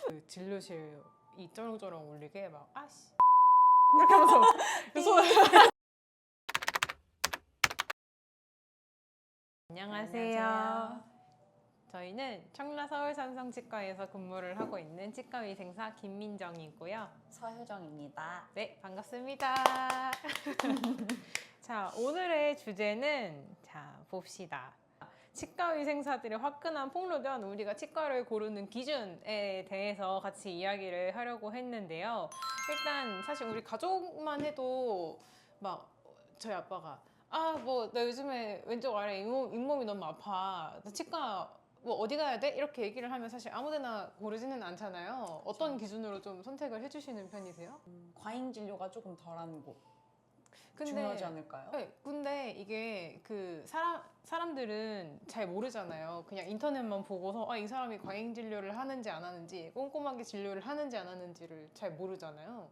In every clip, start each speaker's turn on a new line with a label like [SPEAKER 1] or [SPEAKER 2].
[SPEAKER 1] 그 진료실 이 쩌렁쩌렁 울리게 막 아씨 이렇게 하면서 안녕하세요. 저희는 청라 서울산성치과에서 근무를 하고 있는 치과위생사 김민정이고요.
[SPEAKER 2] 서효정입니다.
[SPEAKER 1] 네, 반갑습니다. 자, 오늘의 주제는 봅시다. 치과위생사들의 화끈한 폭로전, 우리가 치과를 고르는 기준에 대해서 같이 이야기를 하려고 했는데요. 일단 사실 우리 가족만 해도 막 저희 아빠가 나 요즘에 왼쪽 아래 잇몸이 너무 아파. 나 치과 뭐 어디 가야 돼? 이렇게 얘기를 하면 사실 아무데나 고르지는 않잖아요. 어떤 기준으로 좀 선택을 해주시는 편이세요?
[SPEAKER 2] 과잉 진료가 조금 덜한 곳
[SPEAKER 1] 근데
[SPEAKER 2] 중요하지 않을까요?
[SPEAKER 1] 네, 근데 이게 그 사람들은 잘 모르잖아요. 그냥 인터넷만 보고서 이 사람이 과잉 진료를 하는지 안 하는지, 꼼꼼하게 진료를 하는지 안 하는지를 잘 모르잖아요.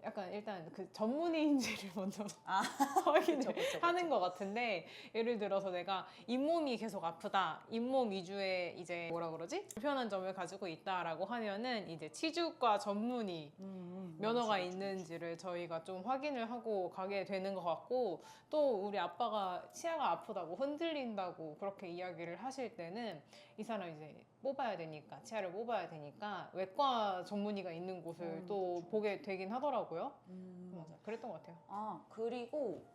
[SPEAKER 1] 약간 일단 그 전문의인지를 먼저 확인을 하는 것 같은데, 예를 들어서 내가 잇몸이 계속 아프다, 잇몸 위주의 이제 뭐라 그러지? 불편한 점을 가지고 있다라고 하면은 이제 치주과 전문의 면허가 있는지를 저희가 좀 확인을 하고 가게 되는 것 같고, 또 우리 아빠가 치아가 아프다고 흔들린다고 그렇게 이야기를 하실 때는 이 사람 이제 뽑아야 되니까, 치아를 뽑아야 되니까 외과 전문의가 있는 곳을 또
[SPEAKER 2] 그쵸.
[SPEAKER 1] 보게 되긴 하더라고요.
[SPEAKER 2] 맞아.
[SPEAKER 1] 그랬던 것 같아요.
[SPEAKER 2] 그리고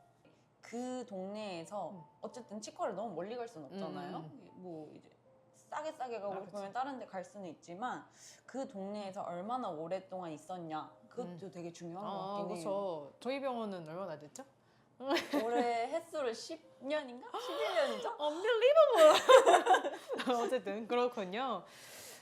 [SPEAKER 2] 그 동네에서 어쨌든 치과를 너무 멀리 갈 수는 없잖아요. 뭐 이제 싸게 가고 싶으면 다른 데 갈 수는 있지만 그 동네에서 얼마나 오랫동안 있었냐, 그것도 되게 중요한 것 같긴 해요.
[SPEAKER 1] 그렇죠. 저희 병원은 얼마나 됐죠?
[SPEAKER 2] 올해 횟수를 10년인가? 11년이죠?
[SPEAKER 1] Unbelievable! 어쨌든 그렇군요.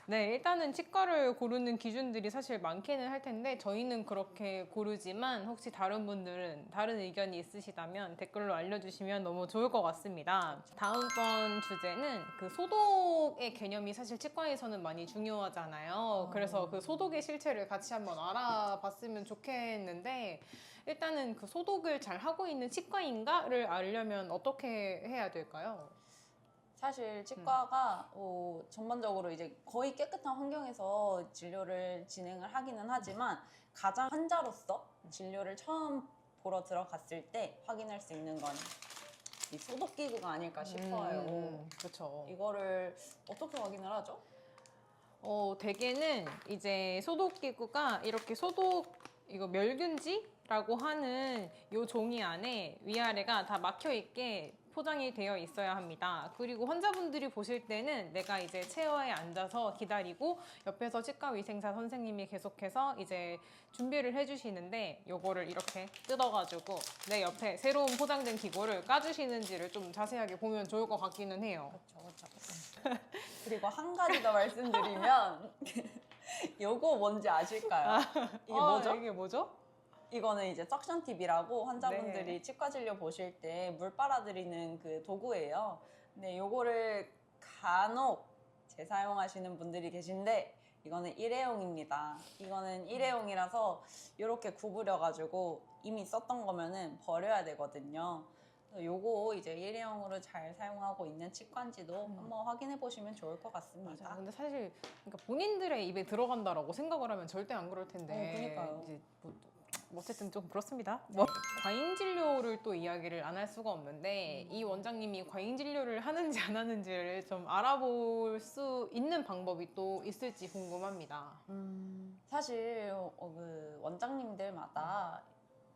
[SPEAKER 1] 네, 일단은 치과를 고르는 기준들이 사실 많기는 할 텐데 저희는 그렇게 고르지만, 혹시 다른 분들은 다른 의견이 있으시다면 댓글로 알려주시면 너무 좋을 것 같습니다. 다음번 주제는 그 소독의 개념이 사실 치과에서는 많이 중요하잖아요. 그래서 그 소독의 실체를 같이 한번 알아봤으면 좋겠는데, 일단은 그 소독을 잘 하고 있는 치과인가를 알려면 어떻게 해야 될까요?
[SPEAKER 2] 사실 치과가 전반적으로 이제 거의 깨끗한 환경에서 진료를 진행을 하기는 하지만, 가장 환자로서 진료를 처음 보러 들어갔을 때 확인할 수 있는 건 이 소독기구가 아닐까 싶어요.
[SPEAKER 1] 그렇죠.
[SPEAKER 2] 이거를 어떻게 확인을 하죠?
[SPEAKER 1] 대개는 이제 소독기구가 이렇게 이거 멸균지라고 하는 요 종이 안에 위아래가 다 막혀 있게 포장이 되어 있어야 합니다. 그리고 환자분들이 보실 때는 내가 이제 체어에 앉아서 기다리고 옆에서 치과위생사 선생님이 계속해서 이제 준비를 해주시는데, 요거를 이렇게 뜯어가지고 내 옆에 새로운 포장된 기구를 까주시는지를 좀 자세하게 보면 좋을 것 같기는 해요.
[SPEAKER 2] 그렇죠. 그리고 한 가지 더 말씀드리면 요거 뭔지 아실까요? 이게 뭐죠?
[SPEAKER 1] 이게 뭐죠?
[SPEAKER 2] 이거는 이제 석션 팁이라고 환자분들이
[SPEAKER 1] 네.
[SPEAKER 2] 치과 진료 보실 때 물 빨아들이는 그 도구예요. 근데 요거를 간혹 재사용하시는 분들이 계신데, 이거는 일회용입니다. 이거는 일회용이라서 이렇게 구부려가지고 이미 썼던 거면은 버려야 되거든요. 그래서 요거 이제 일회용으로 잘 사용하고 있는 치과인지도 한번 확인해 보시면 좋을 것 같습니다.
[SPEAKER 1] 맞아. 근데 사실 그러니까 본인들의 입에 들어간다라고 생각을 하면 절대 안 그럴 텐데.
[SPEAKER 2] 그러니까요.
[SPEAKER 1] 이제 뭐 어쨌든 좀 그렇습니다. 과잉 진료를 또 이야기를 안 할 수가 없는데, 이 원장님이 과잉 진료를 하는지 안 하는지를 좀 알아볼 수 있는 방법이 또 있을지 궁금합니다.
[SPEAKER 2] 사실 그 원장님들마다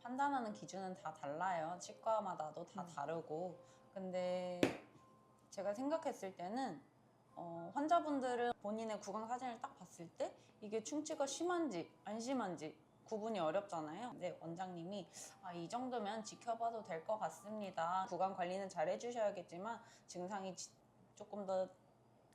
[SPEAKER 2] 판단하는 기준은 다 달라요. 치과마다도 다 다르고. 근데 제가 생각했을 때는 환자분들은 본인의 구강 사진을 딱 봤을 때 이게 충치가 심한지 안 심한지 구분이 어렵잖아요. 근데 원장님이 이 정도면 지켜봐도 될 것 같습니다. 구강 관리는 잘 해주셔야겠지만 증상이 조금 더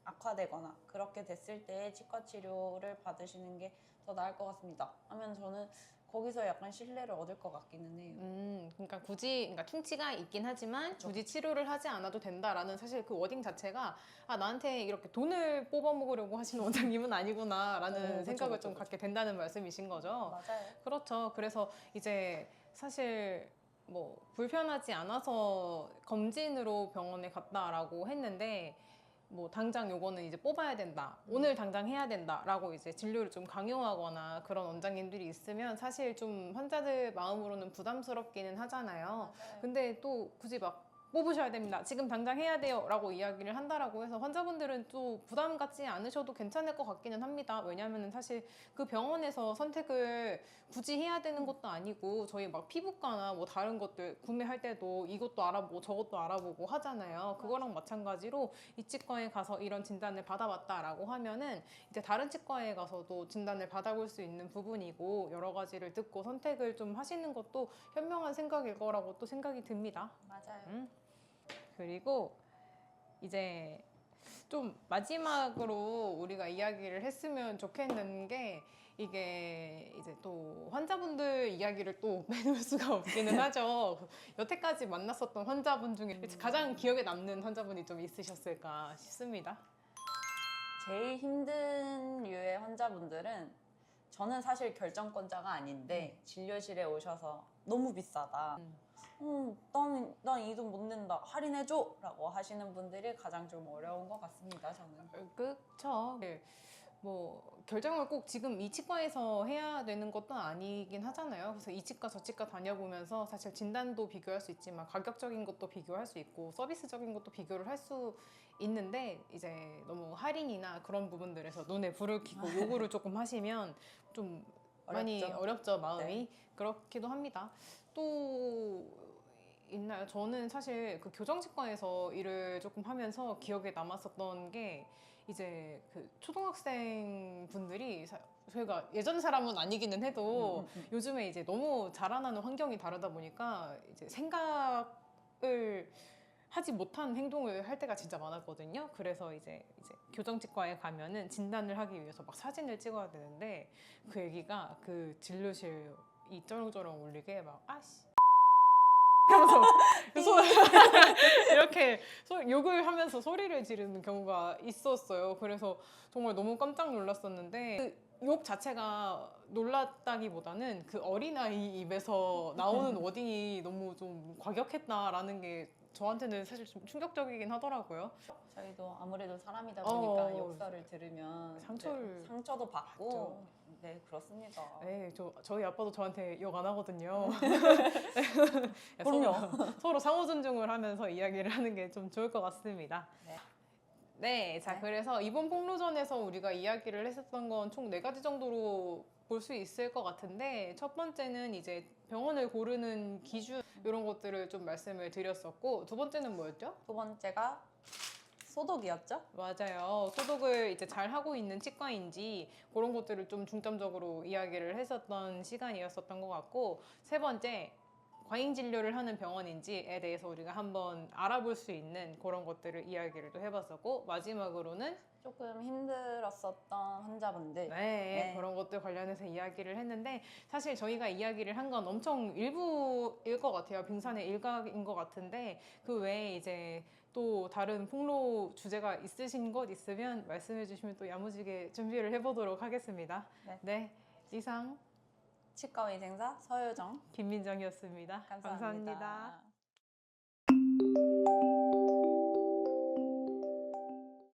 [SPEAKER 2] 악화되거나 그렇게 됐을 때 치과 치료를 받으시는 게 더 나을 것 같습니다 하면, 저는 거기서 약간 신뢰를 얻을 것 같기는 해요.
[SPEAKER 1] 그러니까 그러니까 충치가 있긴 하지만 굳이 치료를 하지 않아도 된다라는, 사실 그 워딩 자체가 나한테 이렇게 돈을 뽑아먹으려고 하시는 원장님은 아니구나라는 생각을 좀 갖게 된다는 말씀이신 거죠.
[SPEAKER 2] 맞아요.
[SPEAKER 1] 그렇죠. 그래서 이제 사실 뭐 불편하지 않아서 검진으로 병원에 갔다라고 했는데, 뭐 당장 요거는 이제 뽑아야 된다. 오늘 당장 해야 된다라고 이제 진료를 좀 강요하거나 그런 원장님들이 있으면 사실 좀 환자들 마음으로는 부담스럽기는 하잖아요. 근데 또 굳이 막 뽑으셔야 됩니다. 지금 당장 해야 돼요. 라고 이야기를 한다라고 해서 환자분들은 또 부담 갖지 않으셔도 괜찮을 것 같기는 합니다. 왜냐하면 사실 그 병원에서 선택을 굳이 해야 되는 것도 아니고 저희 막 피부과나 뭐 다른 것들 구매할 때도 이것도 알아보고 저것도 알아보고 하잖아요. 그거랑 마찬가지로 이 치과에 가서 이런 진단을 받아봤다라고 하면은 이제 다른 치과에 가서도 진단을 받아볼 수 있는 부분이고 여러 가지를 듣고 선택을 좀 하시는 것도 현명한 생각일 거라고 또 생각이 듭니다.
[SPEAKER 2] 맞아요.
[SPEAKER 1] 그리고 이제 좀 마지막으로 우리가 이야기를 했으면 좋겠는 게 이게 이제 또 환자분들 이야기를 또 빼놓을 수가 없기는 하죠. 여태까지 만났었던 환자분 중에 가장 기억에 남는 환자분이 좀 있으셨을까 싶습니다.
[SPEAKER 2] 제일 힘든 류의 환자분들은 저는 사실 결정권자가 아닌데 진료실에 오셔서 너무 비싸다. 난 이 돈 못 낸다. 할인해줘! 라고 하시는 분들이 가장 좀 어려운 것 같습니다, 저는.
[SPEAKER 1] 그쵸. 네. 뭐 결정을 꼭 지금 이 치과에서 해야 되는 것도 아니긴 하잖아요. 그래서 이 치과 저 치과 다녀보면서 사실 진단도 비교할 수 있지만 가격적인 것도 비교할 수 있고 서비스적인 것도 비교를 할 수 있는데 이제 너무 할인이나 그런 부분들에서 눈에 불을 켜고 요구를 조금 하시면 좀 많이
[SPEAKER 2] 어렵죠?
[SPEAKER 1] 어렵죠, 마음이.
[SPEAKER 2] 네.
[SPEAKER 1] 그렇기도 합니다. 또 있나요? 저는 사실 그 교정치과에서 일을 조금 하면서 기억에 남았었던 게 이제 그 초등학생 분들이 저희가 예전 사람은 아니기는 해도 요즘에 이제 너무 자라나는 환경이 다르다 보니까 이제 생각을 하지 못한 행동을 할 때가 진짜 많았거든요. 그래서 이제 교정치과에 가면은 진단을 하기 위해서 막 사진을 찍어야 되는데 그 애기가 그 진료실 이 쩌렁쩌렁 울리게 막 아씨 하면서 이렇게 욕을 하면서 소리를 지르는 경우가 있었어요. 그래서 정말 너무 깜짝 놀랐었는데 그 욕 자체가 놀랐다기보다는 그 어린아이 입에서 나오는 워딩이 너무 좀 과격했다라는 게 저한테는 사실 좀 충격적이긴 하더라고요.
[SPEAKER 2] 저희도 아무래도 사람이다 보니까
[SPEAKER 1] 어,
[SPEAKER 2] 욕설을 들으면
[SPEAKER 1] 상처를
[SPEAKER 2] 상처도 받고
[SPEAKER 1] 받죠.
[SPEAKER 2] 네, 그렇습니다.
[SPEAKER 1] 네, 저희 아빠도 저한테 욕 안 하거든요.
[SPEAKER 2] 그럼요.
[SPEAKER 1] 서로 상호 존중을 하면서 이야기를 하는 게 좀 좋을 것 같습니다.
[SPEAKER 2] 네.
[SPEAKER 1] 네, 자,
[SPEAKER 2] 네.
[SPEAKER 1] 그래서 이번 폭로전에서 우리가 이야기를 했었던 건 총 4가지 정도로 볼 수 있을 것 같은데, 첫 번째는 이제 병원을 고르는 기준, 이런 것들을 좀 말씀을 드렸었고, 두 번째는 뭐였죠?
[SPEAKER 2] 두 번째가 소독이었죠?
[SPEAKER 1] 맞아요. 소독을 이제 잘 하고 있는 치과인지, 그런 것들을 좀 중점적으로 이야기를 했었던 시간이었었던 것 같고, 세 번째, 과잉 진료를 하는 병원인지에 대해서 우리가 한번 알아볼 수 있는 그런 것들을 이야기를 또 해봤었고, 마지막으로는
[SPEAKER 2] 조금 힘들었었던 환자분들.
[SPEAKER 1] 네, 그런 것들 관련해서 이야기를 했는데 사실 저희가 이야기를 한 건 엄청 일부일 것 같아요. 빙산의 일각인 것 같은데 그 외에 이제 또 다른 폭로 주제가 있으신 것 있으면 말씀해 주시면 또 야무지게 준비를 해보도록 하겠습니다.
[SPEAKER 2] 네.
[SPEAKER 1] 네, 이상
[SPEAKER 2] 치과의생사 서효정.
[SPEAKER 1] 김민정이었습니다.
[SPEAKER 2] 감사합니다.
[SPEAKER 1] 감사합니다.